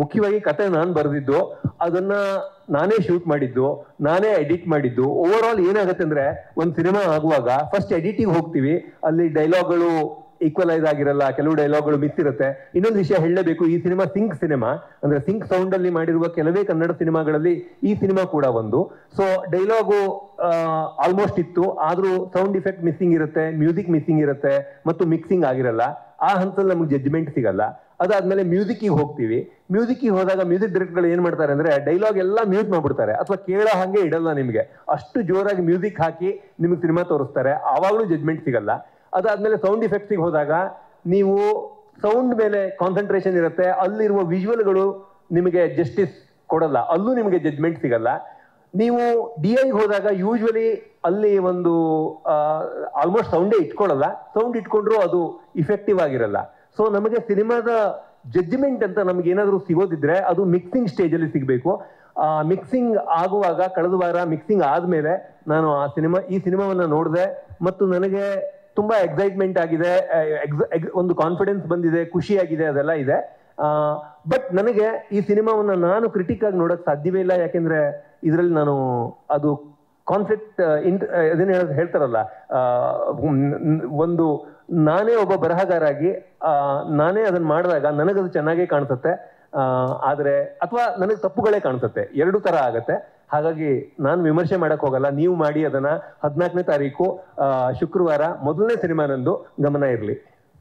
ಮುಖ್ಯವಾಗಿ ಕತೆ ನಾನು ಬರೆದಿದ್ದು, ಅದನ್ನ ನಾನೇ ಶೂಟ್ ಮಾಡಿದ್ದು, ನಾನೇ ಎಡಿಟ್ ಮಾಡಿದ್ದು. ಓವರ್ ಆಲ್ ಏನಾಗುತ್ತೆ ಅಂದ್ರೆ ಒಂದು ಸಿನಿಮಾ ಆಗುವಾಗ ಫಸ್ಟ್ ಎಡಿಟಿಂಗ್ ಹೋಗ್ತೀವಿ, ಅಲ್ಲಿ ಡೈಲಾಗ್ಗಳು ಈಕ್ವಲೈಸ್ ಆಗಿರಲ್ಲ, ಕೆಲವು ಡೈಲಾಗ್ಗಳು ಮಿಸ್ ಇರುತ್ತೆ. ಇನ್ನೊಂದು ವಿಷಯ ಹೇಳಲೇಬೇಕು, ಈ ಸಿನಿಮಾ ಸಿಂಕ್ ಸಿನಿಮಾ ಅಂದ್ರೆ ಸಿಂಕ್ ಸೌಂಡ್ ಅಲ್ಲಿ ಮಾಡಿರುವ ಕೆಲವೇ ಕನ್ನಡ ಸಿನಿಮಾಗಳಲ್ಲಿ ಈ ಸಿನಿಮಾ ಕೂಡ ಒಂದು. ಸೊ ಡೈಲಾಗು ಆಲ್ಮೋಸ್ಟ್ ಇತ್ತು, ಆದ್ರೂ ಸೌಂಡ್ ಇಫೆಕ್ಟ್ ಮಿಸ್ಸಿಂಗ್ ಇರುತ್ತೆ, ಮ್ಯೂಸಿಕ್ ಮಿಸ್ಸಿಂಗ್ ಇರುತ್ತೆ ಮತ್ತು ಮಿಕ್ಸಿಂಗ್ ಆಗಿರಲ್ಲ. ಆ ಹಂತದಲ್ಲಿ ನಮ್ಗೆ ಜಡ್ಜ್ಮೆಂಟ್ ಸಿಗಲ್ಲ. ಅದಾದ್ಮೇಲೆ ಮ್ಯೂಸಿಕ್ಗೆ ಹೋಗ್ತೀವಿ. ಮ್ಯೂಸಿಕ್ಗೆ ಹೋದಾಗ ಮ್ಯೂಸಿಕ್ ಡೈರೆಕ್ಟರ್ಗಳು ಏನ್ ಮಾಡ್ತಾರೆ ಅಂದ್ರೆ ಡೈಲಾಗ್ ಎಲ್ಲ ಮ್ಯೂಟ್ ಮಾಡ್ಬಿಡ್ತಾರೆ, ಅಥವಾ ಕೇಳೋ ಹಾಗೆ ಇಡಲ್ಲ ನಿಮ್ಗೆ. ಅಷ್ಟು ಜೋರಾಗಿ ಮ್ಯೂಸಿಕ್ ಹಾಕಿ ನಿಮ್ಗೆ ಸಿನಿಮಾ ತೋರಿಸ್ತಾರೆ, ಆವಾಗಲೂ ಜಡ್ಜ್ಮೆಂಟ್ ಸಿಗಲ್ಲ. ಅದಾದ್ಮೇಲೆ ಸೌಂಡ್ ಇಫೆಕ್ಟ್ಸಿಗೆ ಹೋದಾಗ ನೀವು ಸೌಂಡ್ ಮೇಲೆ ಕಾನ್ಸಂಟ್ರೇಷನ್ ಇರುತ್ತೆ, ಅಲ್ಲಿರುವ ವಿಜುವಲ್ಗಳು ನಿಮಗೆ ಜಸ್ಟಿಸ್ ಕೊಡಲ್ಲ, ಅಲ್ಲೂ ನಿಮಗೆ ಜಡ್ಜ್ಮೆಂಟ್ ಸಿಗಲ್ಲ. ನೀವು DIಗೆ ಹೋದಾಗ ಯೂಶ್ವಲಿ ಅಲ್ಲಿ ಒಂದು ಆಲ್ಮೋಸ್ಟ್ ಸೌಂಡೇ ಇಟ್ಕೊಳ್ಳಲ್ಲ, ಸೌಂಡ್ ಇಟ್ಕೊಂಡ್ರು ಅದು ಇಫೆಕ್ಟಿವ್ ಆಗಿರಲ್ಲ. ಸೊ ನಮಗೆ ಸಿನಿಮಾದ ಜಡ್ಜ್ಮೆಂಟ್ ಅಂತ ನಮ್ಗೆ ಏನಾದರೂ ಸಿಗೋದಿದ್ರೆ ಅದು ಮಿಕ್ಸಿಂಗ್ ಸ್ಟೇಜಲ್ಲಿ ಸಿಗಬೇಕು. ಮಿಕ್ಸಿಂಗ್ ಆಗುವಾಗ, ಕಳೆದ ವಾರ ಮಿಕ್ಸಿಂಗ್ ಆದ್ಮೇಲೆ ನಾನು ಈ ಸಿನಿಮಾವನ್ನ ನೋಡಿದೆ ಮತ್ತು ನನಗೆ ತುಂಬಾ ಎಕ್ಸೈಟ್ಮೆಂಟ್ ಆಗಿದೆ, ಒಂದು ಕಾನ್ಫಿಡೆನ್ಸ್ ಬಂದಿದೆ, ಖುಷಿಯಾಗಿದೆ, ಅದೆಲ್ಲ ಇದೆ. ಬಟ್ ನನಗೆ ಈ ಸಿನಿಮಾವನ್ನ ನಾನು ಕ್ರಿಟಿಕ್ ಆಗಿ ನೋಡಕ್ ಸಾಧ್ಯವೇ ಇಲ್ಲ. ಯಾಕೆಂದ್ರೆ ಇದರಲ್ಲಿ ನಾನು ಅದು ಕಾನ್ಫ್ಲಿಕ್ಟ್ ಅದನ್ನ ಹೇಳ್ತಾರಲ್ಲ, ಒಂದು ನಾನೇ ಒಬ್ಬ ಬರಹಗಾರಾಗಿ ನಾನೇ ಅದನ್ನ ಮಾಡಿದಾಗ ನನಗದು ಚೆನ್ನಾಗೇ ಕಾಣಿಸುತ್ತೆ, ಆದ್ರೆ ಅಥವಾ ನನಗೆ ತಪ್ಪುಗಳೇ ಕಾಣಿಸುತ್ತೆ, ಎರಡು ತರ ಆಗತ್ತೆ. ಹಾಗಾಗಿ ನಾನು ವಿಮರ್ಶೆ ಮಾಡಕ್ ಹೋಗಲ್ಲ, ನೀವು ಮಾಡಿ ಅದನ್ನ. 14ನೇ ತಾರೀಕು ಶುಕ್ರವಾರ ಮೊದಲನೇ ಸಿನಿಮಾ ನಂದು, ಗಮನ ಇರಲಿ.